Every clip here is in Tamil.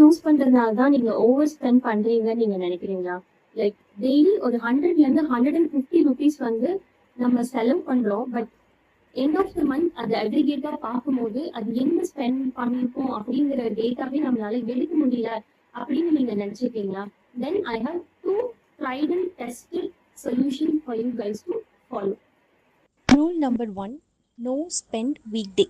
யூஸ் பண்றதுனால தான் நீங்க ஓவர் ஸ்பெண்ட் பண்றீங்கன்னு நீங்க நினைக்கிறீங்களா? லைக் டெய்லி ஒரு 100ல இருந்து 150 ருபீஸ் வந்து நம்ம செலவு பண்றோம். But end of the month அது அக்ரிகேட்டா பார்க்கும்போது அது என்ன ஸ்பெண்ட் பண்ணிருக்கோம் அப்படிங்கிற டேட்டாவே நம்மளால எடுக்க முடியல அப்படின்னு நீங்க நினைச்சிருக்கீங்களா? Then I have two tried and tested solution for you guys to follow. Rule number 1, no spend weekday.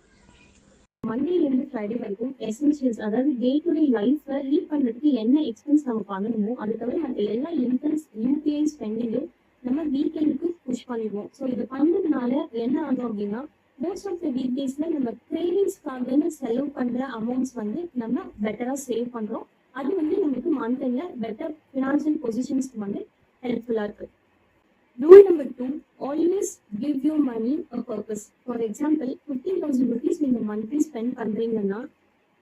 மண்டேலேருந்து ஃப்ரைடே வரைக்கும் எசென்ஷியல்ஸ், அதாவது டே டு டே லைஃப்ல லீட் பண்றதுக்கு என்ன எக்ஸ்பென்ஸ் நம்ம பண்ணணுமோ அது தவிர மற்ற எல்லா இன்கம்ஸ் யூபிஐ ஸ்பெண்டிங்கும் நம்ம வீக்கெண்டுக்கு புஷ் பண்ணிடுவோம். ஸோ இது பண்றதுனால என்ன ஆகும் அப்படின்னா, மோஸ்ட் ஆஃப் த வீக் டேஸ்ல நம்ம கிரேவிங்ஸ்க்காக செலவு பண்ற அமௌண்ட்ஸ் வந்து நம்ம பெட்டரா சேவ் பண்றோம். அது வந்து நமக்கு மந்த்ல பெட்டர் ஃபினான்ஷியல் பொசிஷன்ஸ்க்கு வந்து ஹெல்ப்ஃபுல்லா இருக்கு. Rule number 2, always give your money a purpose. For example, 15,000 rupees நீங்க monthly spend பண்றீங்கன்னா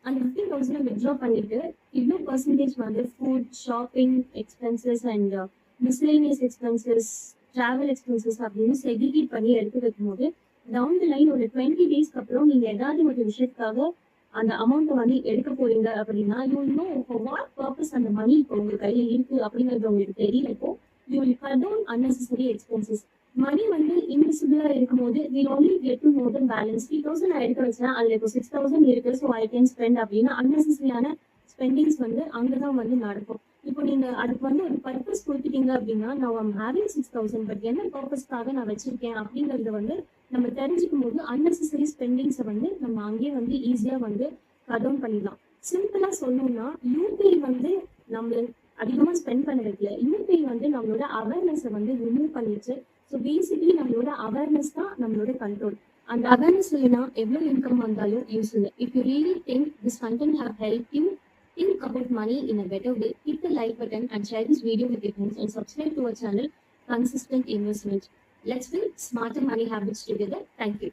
அந்த 15,000 withdraw பண்ணிட்டு இவ்வளோ பர்சன்டேஜ் வந்து food, shopping expenses and miscellaneous expenses, travel expenses அப்படின்னு செக்ரிகேட் பண்ணி எடுத்து வைக்கும்போது டவுன் தி லைன் ஒரு 20 டேஸ்க்கு அப்புறம் நீங்க ஏதாவது ஒரு விஷயத்துக்காக அந்த அமௌண்ட்டை வந்து எடுக்க போறீங்க அப்படின்னா you know for what purpose அந்த மணி இப்போ உங்க கையில இருக்கு அப்படிங்கிறது உங்களுக்கு தெரியலப்போ you will cut down unnecessary expenses. மணி வந்து இன்விசிபிளா இருக்கும்போது we only get to know the balance. 3,000 நான் எடுக்க வச்சேன், அதுல இப்போ 6,000 இருக்கு, ஸோ ஐ கேன் ஸ்பெண்ட் அப்படின்னு அன்னெசரியான ஸ்பெண்டிங்ஸ் வந்து அங்கதான் வந்து நடக்கும். இப்போ நீங்க அதுக்கு வந்து ஒரு பர்பஸ் கொடுத்துட்டீங்க அப்படின்னா now I'm having 6,000 பட் என்ன பர்பஸ்க்காக நான் வச்சிருக்கேன் அப்படிங்கறத வந்து நம்ம தெரிஞ்சுக்கும் போது அன்னெசரி ஸ்பெண்டிங்ஸை வந்து நம்ம அங்கேயே வந்து ஈஸியா வந்து கட் டவுன் பண்ணிடலாம். சிம்பிளா சொல்லணும்னா யூபிஐ வந்து நம்ம அதிகமா ஸ்பெண்ட் பண்ண வைக்கல, யூபிஐ வந்து நம்மளோட அவேர்னஸை வந்து ரிமூவ் பண்ணிடுச்சு. ஸோ பேசிக்கலி நம்மளோட அவேர்னஸ் தான் நம்மளோட கண்ட்ரோல். அந்த அவேர்னஸ் இல்லைன்னா எவ்வளோ இன்கம் வந்தாலும் யூஸ் இல்லை. If you really think this content have help you think about money in a better way, hit the like button and share this video with your friends and subscribe to our channel Consistent Investment. Let's build smarter money habits together. Thank you.